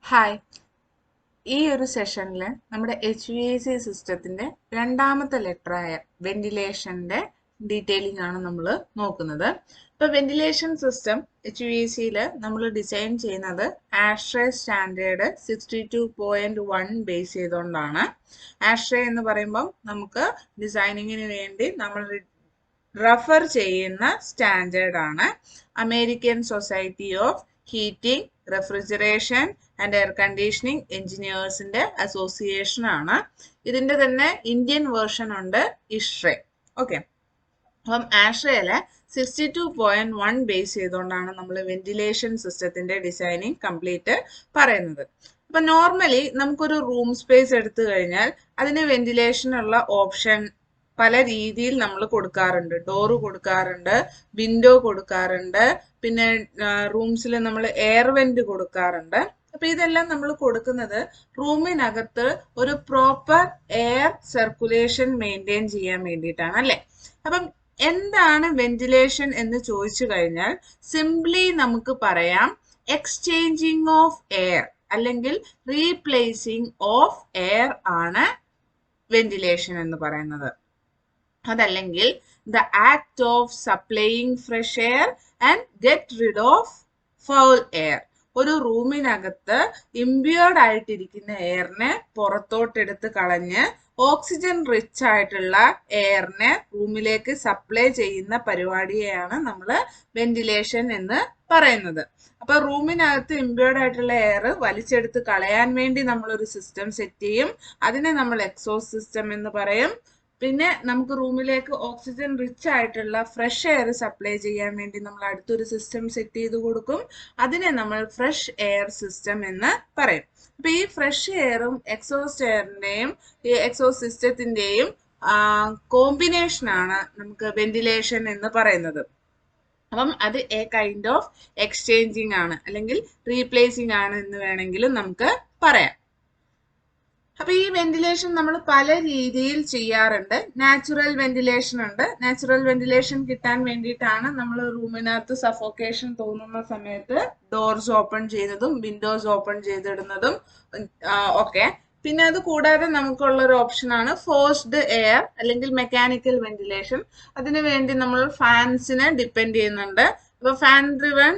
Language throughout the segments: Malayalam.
ഹായ്. ഈ ഒരു സെഷനിൽ നമ്മുടെ HVAC സിസ്റ്റത്തിന്റെ രണ്ടാമത്തെ ലെറ്ററായ വെന്റിലേഷന്റെ ഡീറ്റെയിലിംഗ് ആണ് നമ്മൾ നോക്കുന്നത്. ഇപ്പൊ വെന്റിലേഷൻ സിസ്റ്റം HVACയിൽ നമ്മൾ ഡിസൈൻ ചെയ്യുന്നത് ആഷ്ട്രേ സ്റ്റാൻഡേർഡ് 62.1 ബേസ് ചെയ്തുകൊണ്ടാണ്. ആഷ്ട്രേ എന്ന് പറയുമ്പം നമുക്ക് ഡിസൈനിങ്ങിന് വേണ്ടി നമ്മൾ റെഫർ ചെയ്യുന്ന സ്റ്റാൻഡേർഡ് ആണ്. American society of heating, refrigeration and air conditioning എഞ്ചിനീയേഴ്സിന്റെ അസോസിയേഷൻ ആണ്. ഇതിന്റെ തന്നെ ഇന്ത്യൻ വേർഷൻ ഉണ്ട്, ഇഷ്രെ. ഓക്കെ, അപ്പം ആഷ്രയിലെ 62.1 ബേസ് ചെയ്തുകൊണ്ടാണ് നമ്മൾ വെന്റിലേഷൻ സിസ്റ്റത്തിന്റെ ഡിസൈനിങ് കംപ്ലീറ്റ് പറയുന്നത്. അപ്പൊ നോർമലി നമുക്കൊരു റൂം സ്പേസ് എടുത്തു കഴിഞ്ഞാൽ അതിന് വെന്റിലേഷനുള്ള ഓപ്ഷൻ പല രീതിയിൽ നമ്മൾ കൊടുക്കാറുണ്ട്. ഡോറ് കൊടുക്കാറുണ്ട്, വിൻഡോ കൊടുക്കാറുണ്ട്, പിന്നെ റൂംസിൽ നമ്മൾ എയർ വെന്റ് കൊടുക്കാറുണ്ട്. അപ്പൊ ഇതെല്ലാം നമ്മൾ കൊടുക്കുന്നത് റൂമിനകത്ത് ഒരു പ്രോപ്പർ എയർ സർക്കുലേഷൻ മെയിൻറ്റെയിൻ ചെയ്യാൻ വേണ്ടിയിട്ടാണ്, അല്ലെ? അപ്പം എന്താണ് വെന്റിലേഷൻ എന്ന് ചോദിച്ചു കഴിഞ്ഞാൽ സിംപ്ലി നമുക്ക് പറയാം എക്സ്ചേഞ്ചിങ് ഓഫ് എയർ അല്ലെങ്കിൽ റീപ്ലേസിംഗ് ഓഫ് എയർ ആണ് വെന്റിലേഷൻ എന്ന് പറയുന്നത്. അതല്ലെങ്കിൽ the act of supplying fresh air and get rid of foul air. ഒരു റൂമിനകത്ത് ഇംപ്യൂർഡ് ആയിട്ടിരിക്കുന്ന എയറിനെ പുറത്തോട്ടെടുത്ത് കളഞ്ഞ് ഓക്സിജൻ റിച്ച് ആയിട്ടുള്ള എയറിനെ റൂമിലേക്ക് സപ്ലൈ ചെയ്യുന്ന പരിപാടിയെയാണ് നമ്മൾ വെന്റിലേഷൻ എന്ന് പറയുന്നത്. അപ്പൊ റൂമിനകത്ത് ഇംപ്യൂർഡ് ആയിട്ടുള്ള എയർ വലിച്ചെടുത്ത് കളയാൻ വേണ്ടി നമ്മളൊരു സിസ്റ്റം സെറ്റ് ചെയ്യും. അതിനെ നമ്മൾ എക്സോസ്റ്റ് സിസ്റ്റം എന്ന് പറയും. പിന്നെ നമുക്ക് റൂമിലേക്ക് ഓക്സിജൻ റിച്ച് ആയിട്ടുള്ള ഫ്രഷ് എയർ സപ്ലൈ ചെയ്യാൻ വേണ്ടി നമ്മൾ അടുത്തൊരു സിസ്റ്റം സെറ്റ് ചെയ്ത് കൊടുക്കും. അതിനെ നമ്മൾ ഫ്രഷ് എയർ സിസ്റ്റം എന്ന് പറയും. അപ്പൊ ഈ ഫ്രഷ് എയറും എക്സോസ്റ്റ് എയറിന്റെയും ഈ എക്സോസ്റ്റ് സിസ്റ്റത്തിന്റെയും കോമ്പിനേഷൻ ആണ് നമുക്ക് വെന്റിലേഷൻ എന്ന് പറയുന്നത്. അപ്പം അത് എ കൈൻഡ് ഓഫ് എക്സ്ചേഞ്ചിങ് ആണ് അല്ലെങ്കിൽ റീപ്ലേസിംഗ് ആണ് എന്ന് വേണമെങ്കിലും നമുക്ക് പറയാം. അപ്പൊ ഈ വെന്റിലേഷൻ നമ്മൾ പല രീതിയിൽ ചെയ്യാറുണ്ട്. നാച്ചുറൽ വെന്റിലേഷൻ ഉണ്ട്. നാച്ചുറൽ വെന്റിലേഷൻ കിട്ടാൻ വേണ്ടിയിട്ടാണ് നമ്മൾ റൂമിനകത്ത് സഫോക്കേഷൻ തോന്നുന്ന സമയത്ത് ഡോർസ് ഓപ്പൺ ചെയ്യുന്നതും വിൻഡോസ് ഓപ്പൺ ചെയ്തിടുന്നതും ഒക്കെ. പിന്നെ അത് കൂടാതെ നമുക്കുള്ള ഒരു ഓപ്ഷനാണ് ഫോഴ്സ്ഡ് എയർ അല്ലെങ്കിൽ മെക്കാനിക്കൽ വെന്റിലേഷൻ. അതിനു വേണ്ടി നമ്മൾ ഫാൻസിനെ ഡിപ്പെൻഡ് ചെയ്യുന്നുണ്ട്. ഇപ്പൊ ഫാൻ ഡ്രിവൺ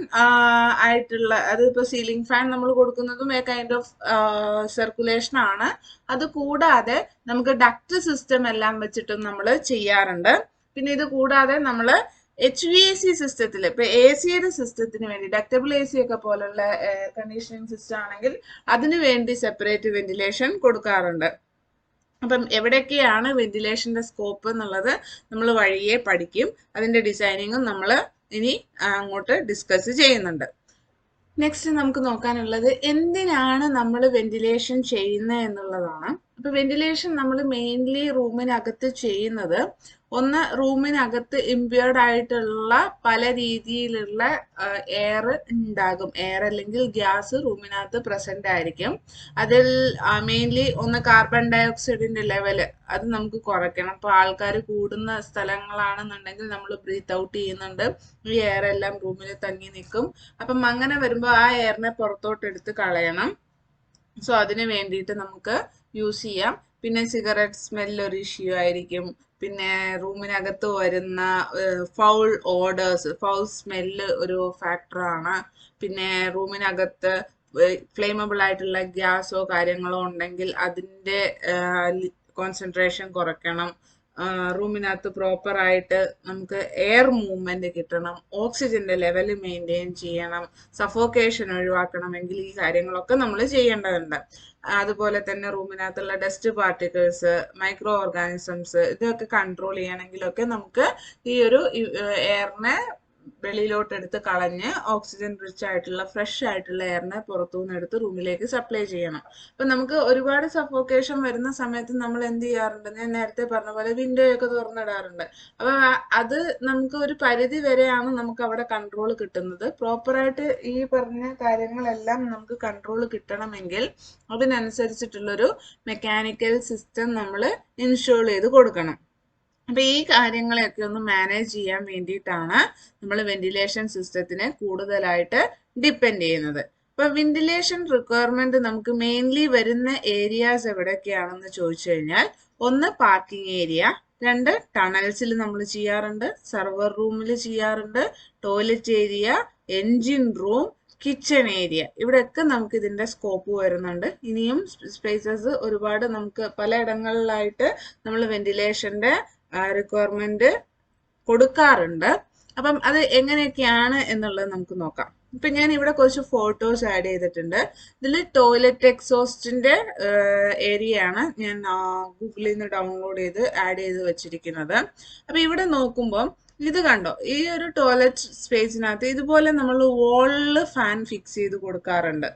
ആയിട്ടുള്ള അതിപ്പോ സീലിംഗ് ഫാൻ നമ്മൾ കൊടുക്കുന്നതും എ കൈൻഡ് ഓഫ് സർക്കുലേഷൻ ആണ്. അത് കൂടാതെ നമുക്ക് ഡക്ട് സിസ്റ്റം എല്ലാം വെച്ചിട്ടും നമ്മൾ ചെയ്യാറുണ്ട്. പിന്നെ ഇത് കൂടാതെ നമ്മൾ HVAC സിസ്റ്റത്തിൽ ഇപ്പൊ AC-യുടെ സിസ്റ്റത്തിന് വേണ്ടി ഡക്റ്റബിൾ AC ഒക്കെ പോലുള്ള എയർ കണ്ടീഷനിങ് സിസ്റ്റം ആണെങ്കിൽ അതിനു വേണ്ടി സെപ്പറേറ്റ് വെന്റിലേഷൻ കൊടുക്കാറുണ്ട്. അപ്പം എവിടെയൊക്കെയാണ് വെന്റിലേഷന്റെ സ്കോപ്പ് എന്നുള്ളത് നമ്മൾ വഴിയെ പഠിക്കും. അതിന്റെ ഡിസൈനിങ്ങും നമ്മൾ ഇനി അങ്ങോട്ട് ഡിസ്കസ് ചെയ്യുന്നുണ്ട്. നെക്സ്റ്റ് നമുക്ക് നോക്കാനുള്ളത് എന്തിനാണ് നമ്മൾ വെന്റിലേഷൻ ചെയ്യുന്നത് എന്നുള്ളതാണ്. അപ്പൊ വെന്റിലേഷൻ നമ്മൾ മെയിൻലി റൂമിനകത്ത് ചെയ്യുന്നത് ഒന്ന് റൂമിനകത്ത് ഇംപ്യൂർഡ് ആയിട്ടുള്ള പല രീതിയിലുള്ള എയർ ഉണ്ടാകും. എയർ അല്ലെങ്കിൽ ഗ്യാസ് റൂമിനകത്ത് പ്രസന്റ് ആയിരിക്കും. അതിൽ മെയിൻലി ഒന്ന് കാർബൺ ഡയോക്സൈഡിന്റെ ലെവല് അത് നമുക്ക് കുറയ്ക്കണം. ഇപ്പൊ ആൾക്കാർ കൂടുന്ന സ്ഥലങ്ങളാണെന്നുണ്ടെങ്കിൽ നമ്മൾ ബ്രീത്ത് ഔട്ട് ചെയ്യുന്നുണ്ട്, ഈ എയർ എല്ലാം റൂമിൽ തങ്ങി നിൽക്കും. അപ്പം അങ്ങനെ വരുമ്പോൾ ആ എയറിനെ പുറത്തോട്ട് എടുത്ത് കളയണം. സോ അതിന് വേണ്ടിയിട്ട് നമുക്ക് യൂസ് ചെയ്യാം. പിന്നെ സിഗരറ്റ് സ്മെല്ല് ഒരു ഇഷ്യൂ ആയിരിക്കും. പിന്നെ റൂമിനകത്ത് വരുന്ന ഫൗൾ ഓർഡേഴ്സ്, ഫൗൾ സ്മെല്ല് ഒരു ഫാക്ടറാണ്. പിന്നെ റൂമിനകത്ത് ഫ്ലെയിമബിൾ ആയിട്ടുള്ള ഗ്യാസോ കാര്യങ്ങളോ ഉണ്ടെങ്കിൽ അതിൻ്റെ കോൺസെൻട്രേഷൻ കുറയ്ക്കണം. റൂമിനകത്ത് പ്രോപ്പർ ആയിട്ട് നമുക്ക് എയർ മൂവ്മെന്റ് കിട്ടണം, ഓക്സിജന്റെ ലെവൽ മെയിൻറ്റെയിൻ ചെയ്യണം, സഫോക്കേഷൻ ഒഴിവാക്കണമെങ്കിൽ ഈ കാര്യങ്ങളൊക്കെ നമ്മൾ ചെയ്യേണ്ടതുണ്ട്. അതുപോലെ തന്നെ റൂമിനകത്തുള്ള ഡസ്റ്റ് പാർട്ടിക്കിൾസ്, മൈക്രോ ഓർഗാനിസംസ് ഇതൊക്കെ കൺട്രോൾ ചെയ്യണമെങ്കിലൊക്കെ നമുക്ക് ഈ ഒരു എയറിനെ വെളിയിലോട്ട് എടുത്ത് കളഞ്ഞ് ഓക്സിജൻ റിച്ച് ആയിട്ടുള്ള ഫ്രഷ് ആയിട്ടുള്ള എയറിനെ പുറത്തുനിന്ന് എടുത്ത് റൂമിലേക്ക് സപ്ലൈ ചെയ്യണം. അപ്പൊ നമുക്ക് ഒരുപാട് സഫോക്കേഷൻ വരുന്ന സമയത്ത് നമ്മൾ എന്ത് ചെയ്യാറുണ്ട്, ഞാൻ നേരത്തെ പറഞ്ഞ പോലെ വിൻഡോ ഒക്കെ തുറന്നിടാറുണ്ട്. അപ്പൊ അത് നമുക്ക് ഒരു പരിധി വരെയാണ് നമുക്ക് അവിടെ കൺട്രോൾ കിട്ടുന്നത്. പ്രോപ്പറായിട്ട് ഈ പറഞ്ഞ കാര്യങ്ങളെല്ലാം നമുക്ക് കൺട്രോൾ കിട്ടണമെങ്കിൽ അതിനനുസരിച്ചിട്ടുള്ളൊരു മെക്കാനിക്കൽ സിസ്റ്റം നമ്മൾ ഇൻസ്റ്റോൾ ചെയ്ത് കൊടുക്കണം. അപ്പൊ ഈ കാര്യങ്ങളെയൊക്കെ ഒന്ന് മാനേജ് ചെയ്യാൻ വേണ്ടിയിട്ടാണ് നമ്മൾ വെന്റിലേഷൻ സിസ്റ്റത്തിനെ കൂടുതലായിട്ട് ഡിപ്പെൻഡ് ചെയ്യുന്നത്. അപ്പൊ വെന്റിലേഷൻ റിക്വയർമെന്റ് നമുക്ക് മെയിൻലി വരുന്ന ഏരിയാസ് എവിടെയൊക്കെയാണെന്ന് ചോദിച്ചു കഴിഞ്ഞാൽ, ഒന്ന് പാർക്കിംഗ് ഏരിയ, രണ്ട് ടണൽസിൽ നമ്മൾ ചെയ്യാറുണ്ട്, സെർവർ റൂമിൽ ചെയ്യാറുണ്ട്, toilet area, engine room, kitchen area, ഇവിടെയൊക്കെ നമുക്ക് ഇതിന്റെ സ്കോപ്പ് വരുന്നുണ്ട്. ഇനിയും സ്പേസസ് ഒരുപാട് നമുക്ക് പലയിടങ്ങളിലായിട്ട് നമ്മൾ വെന്റിലേഷന്റെ റിക്വയർമെന്റ് കൊടുക്കാറുണ്ട്. അപ്പം അത് എങ്ങനെയൊക്കെയാണ് എന്നുള്ളത് നമുക്ക് നോക്കാം. ഇപ്പൊ ഞാൻ ഇവിടെ കുറച്ച് ഫോട്ടോസ് ആഡ് ചെയ്തിട്ടുണ്ട്. ഇതിൽ ടോയ്ലറ്റ് എക്സോസ്റ്റിന്റെ ഏരിയ ആണ് ഞാൻ ഗൂഗിളിൽ നിന്ന് ഡൗൺലോഡ് ചെയ്ത് ആഡ് ചെയ്ത് വെച്ചിരിക്കുന്നത്. അപ്പൊ ഇവിടെ നോക്കുമ്പോൾ ഇത് കണ്ടോ, ഈ ഒരു ടോയ്ലറ്റ് സ്പേസിനകത്ത് ഇതുപോലെ നമ്മൾ വോളിൽ ഫാൻ ഫിക്സ് ചെയ്ത് കൊടുക്കാറുണ്ട്.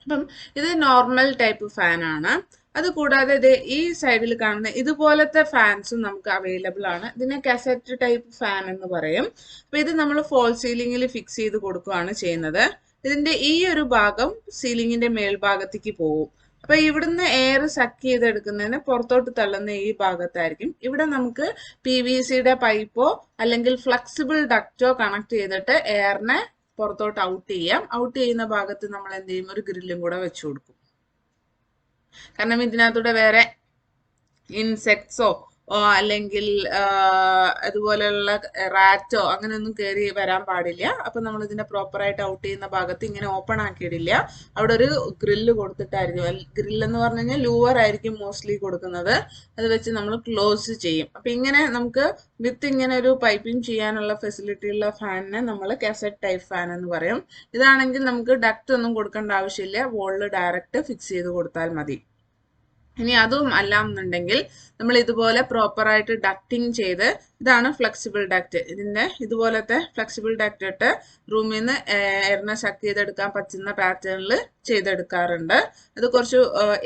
അപ്പം ഇത് നോർമൽ ടൈപ്പ് ഫാൻ ആണ്. അതുകൂടാതെ ഇത് ഈ സൈഡിൽ കാണുന്ന ഇതുപോലത്തെ ഫാൻസും നമുക്ക് അവൈലബിൾ ആണ്. ഇതിനെ കാസറ്റ് ടൈപ്പ് ഫാൻ എന്ന് പറയും. അപ്പൊ ഇത് നമ്മൾ ഫോൾ സീലിംഗിൽ ഫിക്സ് ചെയ്ത് കൊടുക്കുകയാണ് ചെയ്യുന്നത്. ഇതിന്റെ ഈ ഒരു ഭാഗം സീലിംഗിന്റെ മേൽഭാഗത്തേക്ക് പോകും. അപ്പൊ ഇവിടുന്ന് എയർ സക്ക് ചെയ്തെടുക്കുന്നതിന് പുറത്തോട്ട് തള്ളുന്ന ഈ ഭാഗത്തായിരിക്കും. ഇവിടെ നമുക്ക് PVC-യുടെ പൈപ്പോ അല്ലെങ്കിൽ ഫ്ലെക്സിബിൾ ഡക്റ്റോ കണക്ട് ചെയ്തിട്ട് എയറിനെ പുറത്തോട്ട് ഔട്ട് ചെയ്യാം. ഔട്ട് ചെയ്യുന്ന ഭാഗത്ത് നമ്മൾ എന്ത് ചെയ്യും, ഒരു ഗ്രില്ലും കൂടെ വെച്ചു കൊടുക്കും. കാരണം ഇതിനകത്തൂടെ വേറെ ഇൻസെക്ട്സോ അല്ലെങ്കിൽ അതുപോലെയുള്ള റാറ്റോ അങ്ങനെയൊന്നും കയറി വരാൻ പാടില്ല. അപ്പൊ നമ്മൾ ഇതിനെ പ്രോപ്പറായിട്ട് ഔട്ട് ചെയ്യുന്ന ഭാഗത്ത് ഇങ്ങനെ ഓപ്പൺ ആക്കിയിടില്ല. അവിടെ ഒരു ഗ്രില്ല് കൊടുത്തിട്ടായിരിക്കും. ഗ്രില്ല് എന്ന് പറഞ്ഞു കഴിഞ്ഞാൽ ലൂവർ ആയിരിക്കും മോസ്റ്റ്ലി കൊടുക്കുന്നത്. അത് വെച്ച് നമ്മൾ ക്ലോസ് ചെയ്യും. അപ്പൊ ഇങ്ങനെ നമുക്ക് വിത്ത് ഇങ്ങനെ ഒരു പൈപ്പിംഗ് ചെയ്യാനുള്ള ഫെസിലിറ്റി ഉള്ള ഫാനിനെ നമ്മൾ കാസറ്റ് ടൈപ്പ് ഫാൻ എന്ന് പറയും. ഇതാണെങ്കിൽ നമുക്ക് ഡക്റ്റ് ഒന്നും കൊടുക്കേണ്ട ആവശ്യമില്ല, വോളിൽ ഡയറക്റ്റ് ഫിക്സ് ചെയ്ത് കൊടുത്താൽ മതി. ഇനി അതും അല്ലാന്നുണ്ടെങ്കിൽ നമ്മൾ ഇതുപോലെ പ്രോപ്പറായിട്ട് ഡക്റ്റിംഗ് ചെയ്ത്, ഇതാണ് ഫ്ലെക്സിബിൾ ഡക്റ്റ്. ഇതിന്റെ ഇതുപോലത്തെ ഫ്ലെക്സിബിൾ ഡക്റ്റ് ഇട്ട് റൂമിൽ നിന്ന് എയറിനെ സക്ക് ചെയ്തെടുക്കാൻ പറ്റുന്ന പാറ്റേണിൽ ചെയ്തെടുക്കാറുണ്ട്. അത് കുറച്ച്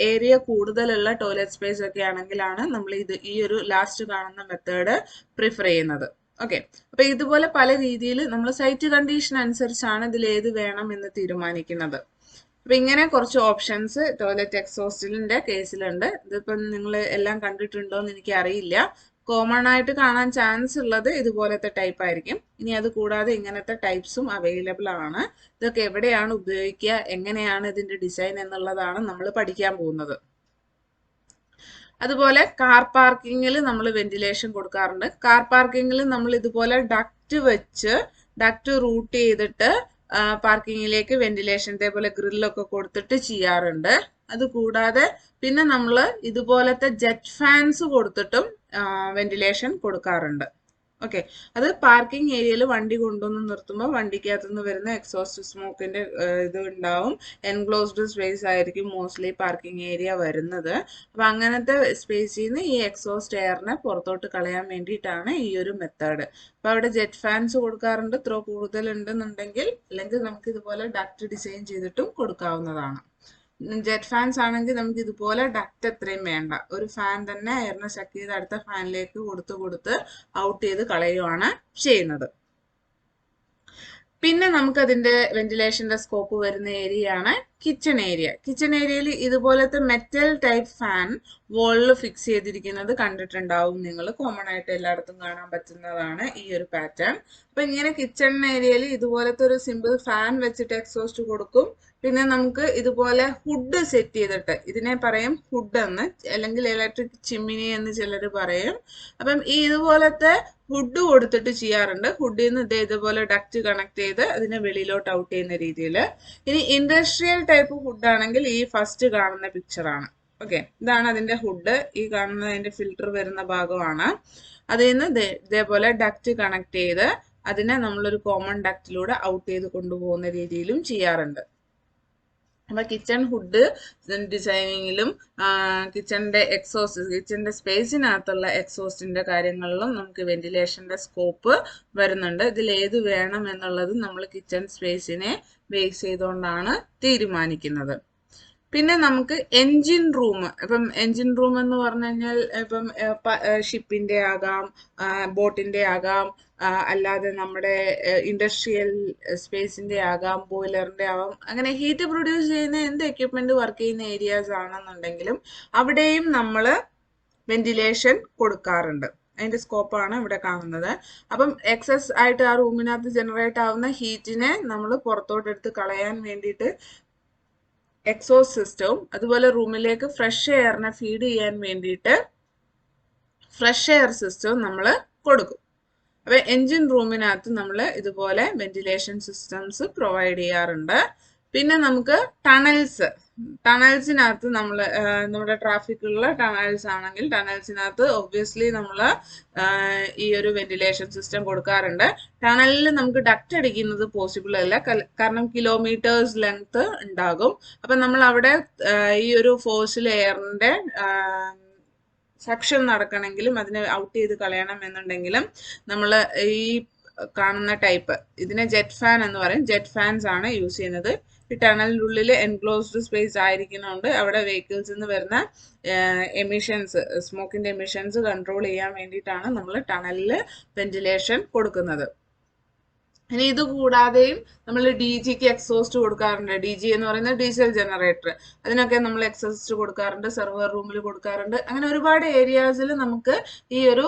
ഏരിയ കൂടുതലുള്ള ടോയ്ലറ്റ് സ്പേസ് ഒക്കെ ആണെങ്കിലാണ് നമ്മൾ ഈ ഒരു ലാസ്റ്റ് കാണുന്ന മെത്തേഡ് പ്രിഫർ ചെയ്യുന്നത്. ഓക്കെ, അപ്പൊ ഇതുപോലെ പല രീതിയിൽ നമ്മൾ സൈറ്റ് കണ്ടീഷൻ അനുസരിച്ചാണ് ഇതിൽ ഏത് വേണം എന്ന് തീരുമാനിക്കുന്നത്. അപ്പൊ ഇങ്ങനെ കുറച്ച് ഓപ്ഷൻസ് ടോയ്ലറ്റ് എക്സോസ്റ്റിന്റെ കേസിലുണ്ട്. ഇതിപ്പം നിങ്ങൾ എല്ലാം കണ്ടിട്ടുണ്ടോ എന്ന് എനിക്ക് അറിയില്ല. കോമൺ ആയിട്ട് കാണാൻ ചാൻസ് ഉള്ളത് ഇതുപോലത്തെ ടൈപ്പ് ആയിരിക്കും. ഇനി അത് കൂടാതെ ഇങ്ങനത്തെ ടൈപ്സും അവൈലബിൾ ആണ്. ഇതൊക്കെ എവിടെയാണ് ഉപയോഗിക്കുക, എങ്ങനെയാണ് ഇതിന്റെ ഡിസൈൻ എന്നുള്ളതാണ് നമ്മൾ പഠിക്കാൻ പോകുന്നത്. അതുപോലെ കാർ പാർക്കിങ്ങിൽ നമ്മൾ വെന്റിലേഷൻ കൊടുക്കാറുണ്ട്. കാർ പാർക്കിങ്ങിൽ നമ്മൾ ഇതുപോലെ ഡക്റ്റ് റൂട്ട് ചെയ്തിട്ട് പാർക്കിങ്ങിലേക്ക് വെന്റിലേഷൻ ഇതേപോലെ ഗ്രില്ലൊക്കെ കൊടുത്തിട്ട് ചെയ്യാറുണ്ട്. അതുകൂടാതെ പിന്നെ നമ്മൾ ഇതുപോലത്തെ ജെറ്റ് ഫാൻസ് കൊടുത്തിട്ടും വെന്റിലേഷൻ കൊടുക്കാറുണ്ട്. ഓക്കെ, അത് പാർക്കിംഗ് ഏരിയയിൽ വണ്ടി കൊണ്ടുവന്ന് നിർത്തുമ്പോൾ വണ്ടിക്കകത്തുനിന്ന് വരുന്ന എക്സോസ്റ്റ് സ്മോക്കിന്റെ ഇത് ഉണ്ടാവും. എൻക്ലോസ്ഡ് സ്പേസ് ആയിരിക്കും മോസ്റ്റ്ലി പാർക്കിംഗ് ഏരിയ വരുന്നത്. അപ്പൊ അങ്ങനത്തെ സ്പേസിൽ നിന്ന് ഈ എക്സോസ്റ്റ് എയറിനെ പുറത്തോട്ട് കളയാൻ വേണ്ടിയിട്ടാണ് ഈ ഒരു മെത്തേഡ്. അപ്പൊ അവിടെ ജെറ്റ് ഫാൻസ് കൊടുക്കാറുണ്ട്. ത്രോ കൂടുതൽ ഉണ്ടെന്നുണ്ടെങ്കിൽ, അല്ലെങ്കിൽ നമുക്ക് ഇതുപോലെ ഡക്റ്റ് ഡിസൈൻ ചെയ്തിട്ടും കൊടുക്കാവുന്നതാണ്. ജെറ്റ് ഫാൻസ് ആണെങ്കിൽ നമുക്ക് ഇതുപോലെ ഡക്റ്റ് എത്രയും വേണ്ട, ഒരു ഫാൻ തന്നെ എയറിനെ സക്ക് ചെയ്ത് അടുത്ത ഫാനിലേക്ക് കൊടുത്ത് ഔട്ട് ചെയ്ത് കളയുവാണ് ചെയ്യുന്നത്. പിന്നെ നമുക്ക് അതിന്റെ വെന്റിലേഷന്റെ സ്കോപ്പ് വരുന്ന ഏരിയ ആണ് കിച്ചൺ ഏരിയ. കിച്ചൺ ഏരിയയിൽ ഇതുപോലത്തെ മെറ്റൽ ടൈപ്പ് ഫാൻ വോളിൽ ഫിക്സ് ചെയ്തിരിക്കുന്നത് കണ്ടിട്ടുണ്ടാവും നിങ്ങൾ. കോമൺ ആയിട്ട് എല്ലായിടത്തും കാണാൻ പറ്റുന്നതാണ് ഈ ഒരു പാറ്റേൺ. അപ്പൊ ഇങ്ങനെ കിച്ചൺ ഏരിയയിൽ ഇതുപോലത്തെ ഒരു സിമ്പിൾ ഫാൻ വെച്ചിട്ട് എക്സോസ്റ്റ് കൊടുക്കും. പിന്നെ നമുക്ക് ഇതുപോലെ ഹുഡ് സെറ്റ് ചെയ്തിട്ട്, ഇതിനെ പറയും ഹുഡ് എന്ന്, അല്ലെങ്കിൽ ഇലക്ട്രിക് ചിമ്മിനി എന്ന് ചിലർ പറയും. അപ്പം ഈ ഇതുപോലത്തെ ഹുഡ് കൊടുത്തിട്ട് ചെയ്യാറുണ്ട്. ഹുഡിൽ നിന്ന് ഇതുപോലെ ഡക്റ്റ് കണക്ട് ചെയ്ത് അതിനെ വെളിയിലോട്ട് ഔട്ട് ചെയ്യുന്ന രീതിയിൽ. ഇനി ഇൻഡസ്ട്രിയൽ ടൈപ്പ് ഹുഡ് ആണെങ്കിൽ ഈ ഫസ്റ്റ് കാണുന്ന പിക്ചറാണ്. ഓക്കെ, ഇതാണ് അതിന്റെ ഹുഡ്. ഈ കാണുന്നത് അതിന്റെ ഫിൽറ്റർ വരുന്ന ഭാഗമാണ്. അതിൽ നിന്ന് ഇതേപോലെ ഡക്റ്റ് കണക്ട് ചെയ്ത് അതിനെ നമ്മളൊരു കോമൺ ഡക്റ്റിലൂടെ ഔട്ട് ചെയ്ത് കൊണ്ടുപോകുന്ന രീതിയിലും ചെയ്യാറുണ്ട്. അപ്പൊ കിച്ചൺ ഹുഡ് ഡിസൈനിങ്ങിലും കിച്ചന്റെ സ്പേസിനകത്തുള്ള എക്സോസ്റ്റിന്റെ കാര്യങ്ങളിലും നമുക്ക് വെന്റിലേഷന്റെ സ്കോപ്പ് വരുന്നുണ്ട്. ഇതിൽ ഏത് വേണം എന്നുള്ളത് നമ്മൾ കിച്ചൺ സ്പേസിനെ ബേസ് ചെയ്തുകൊണ്ടാണ് തീരുമാനിക്കുന്നത്. പിന്നെ നമുക്ക് എൻജിൻ റൂം. ഇപ്പം എൻജിൻ റൂം എന്ന് പറഞ്ഞു കഴിഞ്ഞാൽ ഇപ്പം ഷിപ്പിന്റെ ആകാം, ബോട്ടിന്റെ ആകാം, അല്ലാതെ നമ്മുടെ ഇൻഡസ്ട്രിയൽ സ്പേസിന്റെ ആകാം, ബോയിലറിന്റെ ആവാം. അങ്ങനെ ഹീറ്റ് പ്രൊഡ്യൂസ് ചെയ്യുന്ന എന്ത് എക്യുപ്മെന്റ് വർക്ക് ചെയ്യുന്ന ഏരിയാസ് ആണെന്നുണ്ടെങ്കിലും അവിടെയും നമ്മൾ വെന്റിലേഷൻ കൊടുക്കാറുണ്ട്. അതിന്റെ സ്കോപ്പാണ് ഇവിടെ കാണുന്നത്. അപ്പം എക്സസ് ആയിട്ട് ആ റൂമിനകത്ത് ജനറേറ്റ് ആവുന്ന ഹീറ്റിനെ നമ്മൾ പുറത്തോട്ട് എടുത്ത് കളയാൻ വേണ്ടിയിട്ട് എക്സോസ്റ്റ് സിസ്റ്റവും അതുപോലെ റൂമിലേക്ക് ഫ്രഷ് എയറിനെ ഫീഡ് ചെയ്യാൻ വേണ്ടിയിട്ട് ഫ്രഷ് എയർ സിസ്റ്റവും നമ്മൾ കൊടുക്കും. അപ്പൊ എൻജിൻ റൂമിനകത്ത് നമ്മൾ ഇതുപോലെ വെന്റിലേഷൻ സിസ്റ്റംസ് പ്രൊവൈഡ് ചെയ്യാറുണ്ട്. പിന്നെ നമുക്ക് ടണൽസിനകത്ത് നമ്മൾ നമ്മുടെ ട്രാഫിക്കുള്ള ടണൽസ് ആണെങ്കിൽ ടണൽസിനകത്ത് ഒബ്വിയസ്ലി നമ്മൾ ഈ ഒരു വെന്റിലേഷൻ സിസ്റ്റം കൊടുക്കാറുണ്ട്. ടണലിൽ നമുക്ക് ഡക്റ്റ് അടിക്കുന്നത് പോസിബിൾ അല്ല, കാരണം കിലോമീറ്റേഴ്സ് ലെങ്ത് ഉണ്ടാകും. അപ്പൊ നമ്മൾ അവിടെ ഈ ഒരു ഫോഴ്സിൽ എയറിന്റെ സക്ഷൻ നടക്കണമെങ്കിലും അതിനെ ഔട്ട് ചെയ്ത് കളയണം എന്നുണ്ടെങ്കിലും നമ്മൾ ഈ കാണുന്ന ടൈപ്പ് ഇതിനെ ജെറ്റ് ഫാൻ എന്ന് പറയും. ജെറ്റ് ഫാൻസ് ആണ് യൂസ് ചെയ്യുന്നത്. ഈ ടണലിനുള്ളിൽ എൻക്ലോസ്ഡ് സ്പേസ് ആയിരിക്കുന്നതുകൊണ്ട് അവിടെ വെഹിക്കിൾസിൽ നിന്ന് വരുന്ന എമിഷൻസ്, സ്മോക്കിന്റെ എമിഷൻസ് കൺട്രോൾ ചെയ്യാൻ വേണ്ടിയിട്ടാണ് നമ്മൾ ടണലിൽ വെന്റിലേഷൻ കൊടുക്കുന്നത്. ഇനി ഇത് കൂടാതെയും നമ്മൾ ഡി ജിക്ക് എക്സോസ്റ്റ് കൊടുക്കാറുണ്ട്. ഡി ജി എന്ന് പറയുന്നത് ഡീസൽ ജനറേറ്റർ, അതിനൊക്കെ നമ്മൾ എക്സോസ്റ്റ് കൊടുക്കാറുണ്ട്. സെർവർ റൂമിൽ കൊടുക്കാറുണ്ട്. അങ്ങനെ ഒരുപാട് ഏരിയാസിൽ നമുക്ക് ഈ ഒരു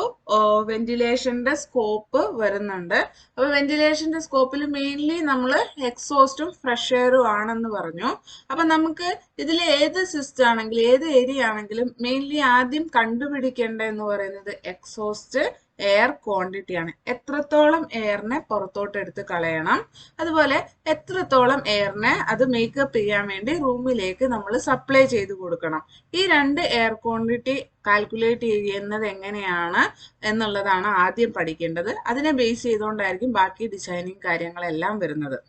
വെന്റിലേഷന്റെ സ്കോപ്പ് വരുന്നുണ്ട്. അപ്പൊ വെന്റിലേഷന്റെ സ്കോപ്പിൽ മെയിൻലി നമ്മൾ എക്സോസ്റ്റും ഫ്രഷ് എയറും ആണെന്ന് പറഞ്ഞു. അപ്പൊ നമുക്ക് ഇതിൽ ഏത് സിസ്റ്റം ആണെങ്കിലും ഏത് ഏരിയ ആണെങ്കിലും മെയിൻലി ആദ്യം കണ്ടുപിടിക്കേണ്ടതെന്ന് പറയുന്നത് എക്സോസ്റ്റ് എയർ ക്വാണ്ടിറ്റിയാണ്. എത്രത്തോളം എയറിനെ പുറത്തോട്ട് എടുത്ത് കളയണം, അതുപോലെ എത്രത്തോളം എയറിനെ അത് മേക്കപ്പ് ചെയ്യാൻ വേണ്ടി റൂമിലേക്ക് നമ്മൾ സപ്ലൈ ചെയ്ത് കൊടുക്കണം. ഈ രണ്ട് എയർ ക്വാണ്ടിറ്റി കാൽക്കുലേറ്റ് ചെയ്യുന്നത് എങ്ങനെയാണ് എന്നുള്ളതാണ് ആദ്യം പഠിക്കേണ്ടത്. അതിനെ ബേസ് ചെയ്തുകൊണ്ടായിരിക്കും ബാക്കി ഡിസൈനിങ് കാര്യങ്ങളെല്ലാം വരുന്നത്.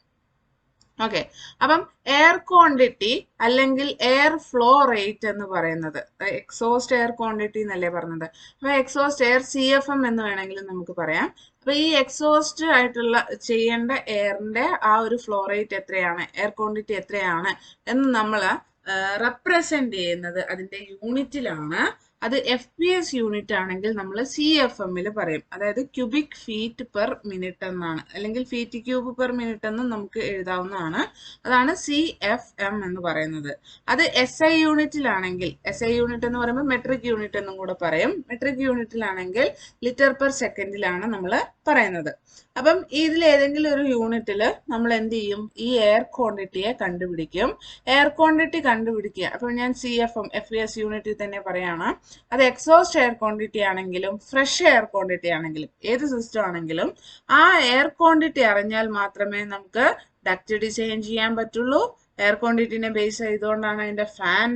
ഓക്കെ, അപ്പം എയർ ക്വാണ്ടിറ്റി അല്ലെങ്കിൽ എയർ ഫ്ലോ റേറ്റ് എന്ന് പറയുന്നത് എക്സോസ്റ്റ് എയർ ക്വാണ്ടിറ്റി എന്നല്ലേ പറഞ്ഞത്. അപ്പൊ എക്സോസ്റ്റ് എയർ CFM എന്ന് വേണമെങ്കിലും നമുക്ക് പറയാം. അപ്പൊ ഈ എക്സോസ്റ്റ് ആയിട്ടുള്ള ചെയ്യേണ്ട എയറിന്റെ ആ ഒരു ഫ്ലോ റേറ്റ് എത്രയാണ്, എയർ ക്വാണ്ടിറ്റി എത്രയാണ് എന്ന് നമ്മൾ റെപ്രസെന്റ് ചെയ്യുന്നത് അതിന്റെ യൂണിറ്റിലാണ്. അത് FPS യൂണിറ്റ് ആണെങ്കിൽ നമ്മൾ CFM പറയും. അതായത് ക്യൂബിക് ഫീറ്റ് പെർ മിനിറ്റ് എന്നാണ്, അല്ലെങ്കിൽ ഫീറ്റ് ക്യൂബ് പെർ മിനിറ്റ് എന്നും നമുക്ക് എഴുതാവുന്നതാണ്. അതാണ് CFM എന്ന് പറയുന്നത്. അത് SI യൂണിറ്റിലാണെങ്കിൽ, SI യൂണിറ്റ് എന്ന് പറയുമ്പോൾ മെട്രിക് യൂണിറ്റ് എന്നും കൂടെ പറയും. മെട്രിക് യൂണിറ്റിലാണെങ്കിൽ ലിറ്റർ പെർ സെക്കൻഡിലാണ് നമ്മൾ പറയുന്നത്. അപ്പം ഇതിൽ ഏതെങ്കിലും ഒരു യൂണിറ്റിൽ നമ്മൾ എന്ത് ചെയ്യും, ഈ എയർ ക്വാണ്ടിറ്റിയെ കണ്ടുപിടിക്കും. എയർ ക്വാണ്ടിറ്റി കണ്ടുപിടിക്കുക, അപ്പോൾ ഞാൻ CFM FPS യൂണിറ്റിൽ തന്നെ പറയാണ്. അത് എക്സോസ്റ്റ് എയർ ക്വാണ്ടിറ്റി ആണെങ്കിലും ഫ്രഷ് എയർ ക്വാണ്ടിറ്റി ആണെങ്കിലും ഏത് സിസ്റ്റം ആണെങ്കിലും ആ എയർ ക്വാണ്ടിറ്റി അറിഞ്ഞാൽ മാത്രമേ നമുക്ക് ഡക്റ്റ് ഡിസൈൻ ചെയ്യാൻ പറ്റുള്ളൂ. എയർ ക്വാണ്ടിറ്റിനെ ബേസ് ചെയ്തുകൊണ്ടാണ് അതിന്റെ ഫാൻ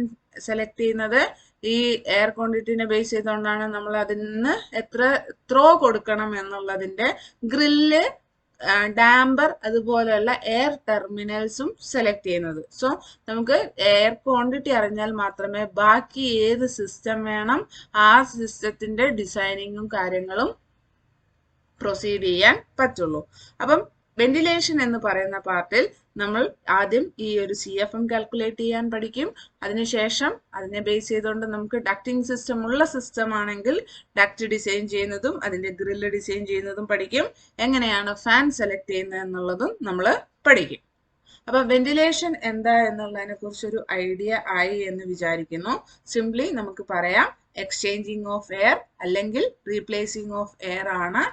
സെലക്ട് ചെയ്യുന്നത്. ഈ എയർ ക്വാണ്ടിറ്റിനെ ബേസ് ചെയ്തുകൊണ്ടാണ് നമ്മൾ അതിൽ നിന്ന് എത്ര ത്രോ കൊടുക്കണം എന്നുള്ളതിന്റെ ഗ്രില്ല്, ഡാമ്പർ അതുപോലെയുള്ള എയർ ടെർമിനൽസും സെലക്ട് ചെയ്യുന്നത്. സോ നമുക്ക് എയർ ക്വാണ്ടിറ്റി അറിഞ്ഞാൽ മാത്രമേ ബാക്കി ഏത് സിസ്റ്റം വേണം ആ സിസ്റ്റത്തിന്റെ ഡിസൈനിങ്ങും കാര്യങ്ങളും പ്രൊസീഡ് ചെയ്യാൻ പറ്റുള്ളൂ. അപ്പം വെന്റിലേഷൻ എന്ന് പറയുന്ന പാർട്ടിൽ നമ്മൾ ആദ്യം ഈ ഒരു CFM കാൽക്കുലേറ്റ് ചെയ്യാൻ പഠിക്കും. അതിനുശേഷം അതിനെ ബേസ് ചെയ്തുകൊണ്ട് നമുക്ക് ഡക്റ്റിംഗ് സിസ്റ്റം ഉള്ള സിസ്റ്റം ആണെങ്കിൽ ഡക്റ്റ് ഡിസൈൻ ചെയ്യുന്നതും അതിന്റെ ഗ്രില്ല് ഡിസൈൻ ചെയ്യുന്നതും പഠിക്കും. എങ്ങനെയാണ് ഫാൻ സെലക്ട് ചെയ്യുന്നത് എന്നുള്ളതും നമ്മൾ പഠിക്കും. അപ്പൊ വെന്റിലേഷൻ എന്താ എന്നുള്ളതിനെ കുറിച്ചൊരു ഐഡിയ ആയി എന്ന് വിചാരിക്കുന്നു. സിംപ്ലി നമുക്ക് പറയാം എക്സ്ചേഞ്ചിങ് ഓഫ് എയർ അല്ലെങ്കിൽ റീപ്ലേസിംഗ് ഓഫ് എയർ ആണ്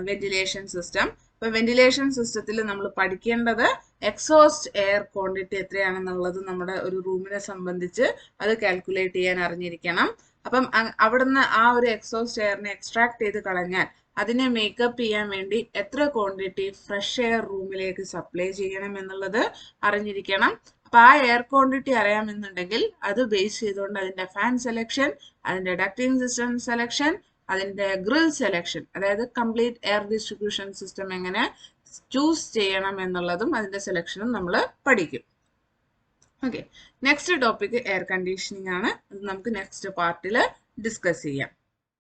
വെന്റിലേഷൻ സിസ്റ്റം. ഇപ്പൊ വെന്റിലേഷൻ സിസ്റ്റത്തിൽ നമ്മൾ പഠിക്കേണ്ടത് എക്സോസ്റ്റ് എയർ ക്വാണ്ടിറ്റി എത്രയാണെന്നുള്ളത് നമ്മുടെ ഒരു റൂമിനെ സംബന്ധിച്ച് അത് കാൽക്കുലേറ്റ് ചെയ്യാൻ അറിഞ്ഞിരിക്കണം. അപ്പം അവിടുന്ന് ആ ഒരു എക്സോസ്റ്റ് എയറിനെ എക്സ്ട്രാക്ട് ചെയ്ത് കളഞ്ഞാൽ അതിനെ മേക്കപ്പ് ചെയ്യാൻ വേണ്ടി എത്ര ക്വാണ്ടിറ്റി ഫ്രഷ് എയർ റൂമിലേക്ക് സപ്ലൈ ചെയ്യണം എന്നുള്ളത് അറിഞ്ഞിരിക്കണം. അപ്പൊ ആ എയർ ക്വാണ്ടിറ്റി അറിയാമെന്നുണ്ടെങ്കിൽ അത് ബേസ് ചെയ്തുകൊണ്ട് അതിന്റെ ഫാൻ സെലക്ഷൻ, അതിന്റെ ഡക്റ്റിംഗ് സിസ്റ്റം സെലക്ഷൻ, അതിന്റെ ഗ്രിൽ സെലക്ഷൻ, അതായത് കംപ്ലീറ്റ് എയർ ഡിസ്ട്രിബ്യൂഷൻ സിസ്റ്റം എങ്ങനെ ചൂസ് ചെയ്യണം എന്നുള്ളതും അതിന്റെ സെലക്ഷനും നമ്മൾ പഠിക്കും. Okay, next topic air conditioning ആണ്. അത് നമുക്ക് നെക്സ്റ്റ് പാർട്ടിൽ ഡിസ്കസ് ചെയ്യാം.